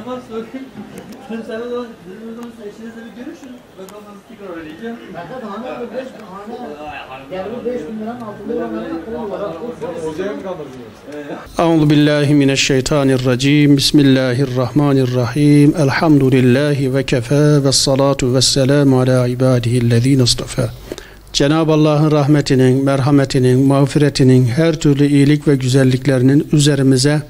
bak sorayım. Sen o zaman eşinizle bir görüşün. Ben ondan tekrar arayacağım. Ben de bana 5.000 liranın altında Hocaya mı kaldırdınız? Euzubillahimineşşeytanirracim. Bismillahirrahmanirrahim. Elhamdülillahi ve kefâ ve salatu ve selamu ala ibadihillezîne istafâ. Cenab-ı Allah'ın rahmetinin, merhametinin, mağfiretinin, her türlü iyilik ve güzelliklerinin üzerimize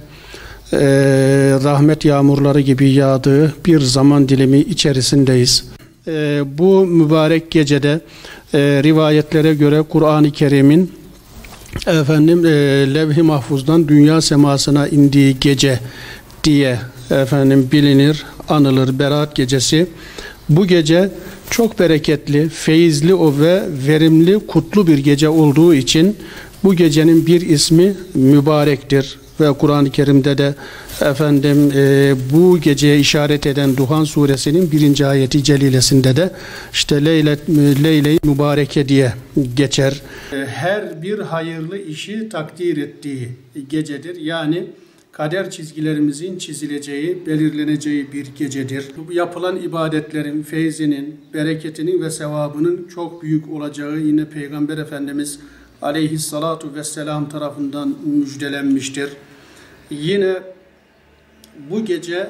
rahmet yağmurları gibi yağdığı bir zaman dilimi içerisindeyiz. Bu mübarek gecede rivayetlere göre Kur'an-ı Kerim'in levh-i mahfuzdan dünya semasına indiği gece diye bilinir, anılır. Berat gecesi. Bu gece çok bereketli, feyizli ve verimli, kutlu bir gece olduğu için bu gecenin bir ismi mübarektir. Ve Kur'an-ı Kerim'de de bu geceye işaret eden Duhan suresinin 1. ayeti celilesinde de işte Leyle-i Mübareke diye geçer. Her bir hayırlı işi takdir ettiği gecedir. Yani kader çizgilerimizin çizileceği, belirleneceği bir gecedir. Yapılan ibadetlerin, feyzinin, bereketinin ve sevabının çok büyük olacağı yine Peygamber Efendimiz Aleyhissalatu vesselam tarafından müjdelenmiştir. Yine bu gece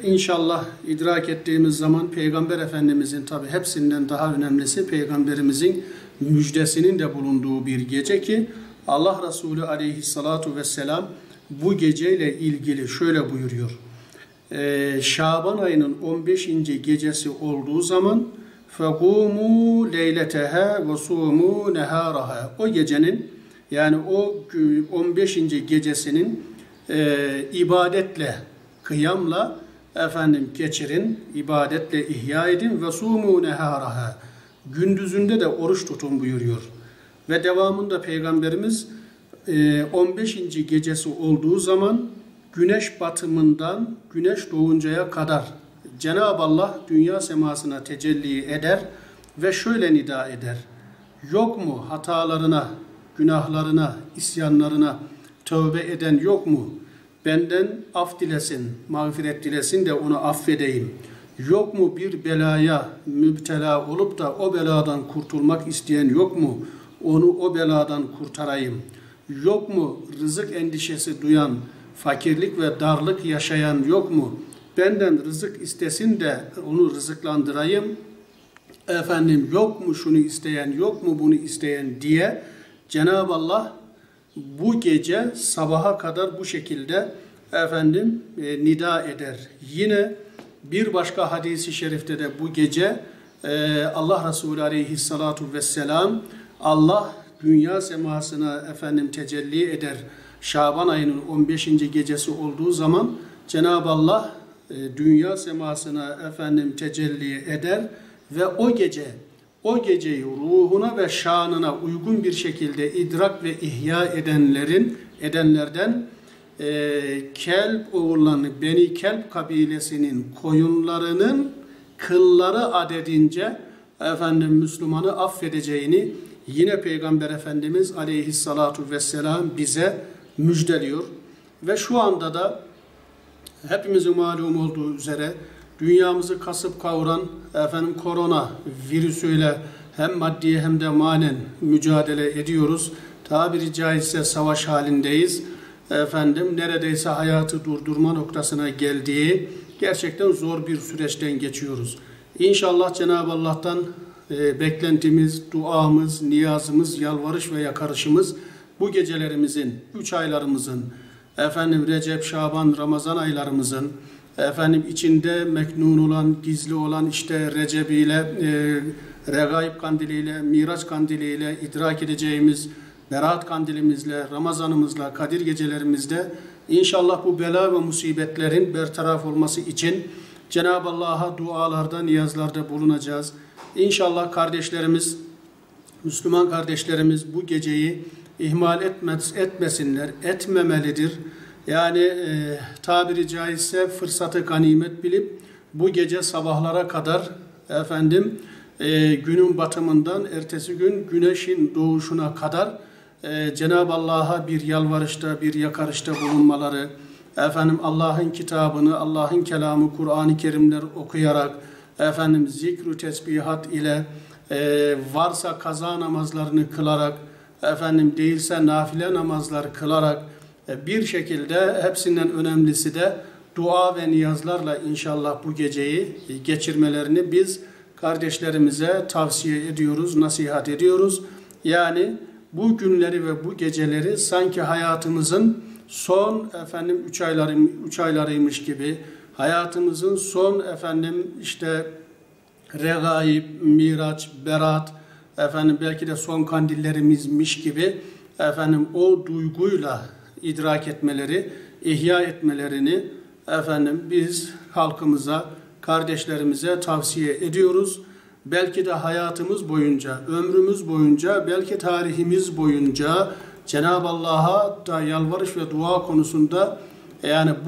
inşallah idrak ettiğimiz zaman Peygamber Efendimizin, tabi hepsinden daha önemlisi Peygamberimizin müjdesinin de bulunduğu bir gece ki Allah Resulü Aleyhissalatu vesselam bu geceyle ilgili şöyle buyuruyor. Şaban ayının 15. gecesi olduğu zaman فَقُومُوا لَيْلَتَهَا وَصُومُوا نَهَارَهَا. O gecenin, yani o 15. gecesinin ibadetle, kıyamla geçirin, ibadetle ihya edin. وَصُومُوا نَهَارَهَا. Gündüzünde de oruç tutun buyuruyor. Ve devamında Peygamberimiz 15. gecesi olduğu zaman güneş batımından güneş doğuncaya kadar Cenab-ı Allah dünya semasına tecelli eder ve şöyle nida eder. Yok mu hatalarına, günahlarına, isyanlarına tövbe eden yok mu? Benden af dilesin, mağfiret dilesin de onu affedeyim. Yok mu bir belaya müptela olup da o beladan kurtulmak isteyen yok mu? Onu o beladan kurtarayım. Yok mu rızık endişesi duyan, fakirlik ve darlık yaşayan yok mu? Benden rızık istesin de onu rızıklandırayım. Yok mu şunu isteyen, yok mu bunu isteyen diye Cenab-ı Allah bu gece sabaha kadar bu şekilde nida eder. Yine bir başka hadisi şerifte de bu gece Allah Resulü Aleyhissalatu vesselam Allah dünya semasına tecelli eder. Şaban ayının 15. gecesi olduğu zaman Cenab-ı Allah dünya semasına tecelli eder ve o geceyi ruhuna ve şanına uygun bir şekilde idrak ve ihya edenlerden Kelp oğullarını, Beni Kelp kabilesinin koyunlarının kılları adedince Müslümanı affedeceğini yine Peygamber Efendimiz Aleyhissalatu vesselam bize müjdeliyor. Ve şu anda da hepimizin malum olduğu üzere dünyamızı kasıp kavuran korona virüsüyle hem maddi hem de manen mücadele ediyoruz. Tabiri caizse savaş halindeyiz. Neredeyse hayatı durdurma noktasına geldiği gerçekten zor bir süreçten geçiyoruz. İnşallah Cenab-ı Allah'tan beklentimiz, duamız, niyazımız, yalvarış ve yakarışımız bu gecelerimizin, 3 aylarımızın, Recep, Şaban, Ramazan aylarımızın, içinde meknun olan, gizli olan Recep ile, Regaib kandiliyle, Miraç kandiliyle idrak edeceğimiz Berat kandilimizle, Ramazanımızla, Kadir gecelerimizde inşallah bu bela ve musibetlerin bertaraf olması için Cenab-ı Allah'a dualarda, niyazlarda bulunacağız. İnşallah kardeşlerimiz, Müslüman kardeşlerimiz bu geceyi ihmal etmesinler, etmemelidir. Yani tabiri caizse fırsatı ganimet bilip bu gece sabahlara kadar günün batımından ertesi gün güneşin doğuşuna kadar Cenab-ı Allah'a bir yalvarışta, bir yakarışta bulunmaları, efendim Allah'ın kitabını, Allah'ın kelamı, Kur'an-ı Kerimleri okuyarak, efendim zikr-ü tesbihat ile, varsa kaza namazlarını kılarak, efendim değilse nafile namazlar kılarak, bir şekilde hepsinden önemlisi de dua ve niyazlarla inşallah bu geceyi geçirmelerini biz kardeşlerimize tavsiye ediyoruz, nasihat ediyoruz. Yani bu günleri ve bu geceleri sanki hayatımızın son 3 aylarıymış gibi, hayatımızın son işte regaib, miraç, berat, belki de son kandillerimizmiş gibi o duyguyla idrak etmeleri, ihya etmelerini biz halkımıza, kardeşlerimize tavsiye ediyoruz. Belki de hayatımız boyunca, ömrümüz boyunca, belki tarihimiz boyunca Cenab-ı Allah'a da yalvarış ve dua konusunda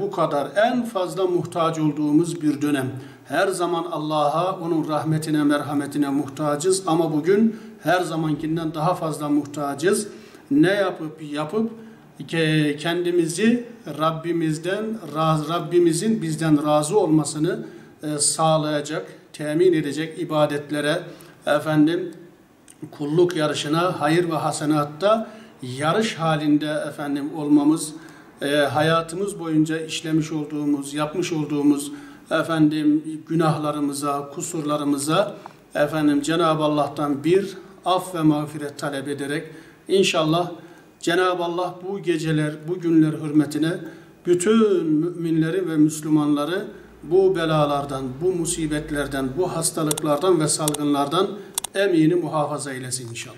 bu kadar en fazla muhtaç olduğumuz bir dönem. Her zaman Allah'a, onun rahmetine, merhametine muhtacız ama bugün her zamankinden daha fazla muhtacız. Ne yapıp kendimizi Rabbimizin bizden razı olmasını sağlayacak, temin edecek ibadetlere, kulluk yarışına, hayır ve hasenatta yarış halinde olmamız, hayatımız boyunca işlemiş olduğumuz, yapmış olduğumuz günahlarımıza, kusurlarımıza Cenab-ı Allah'tan bir af ve mağfiret talep ederek inşallah Cenab-ı Allah bu geceler, bu günler hürmetine bütün müminleri ve Müslümanları bu belalardan, bu musibetlerden, bu hastalıklardan ve salgınlardan emini muhafaza eylesin inşallah.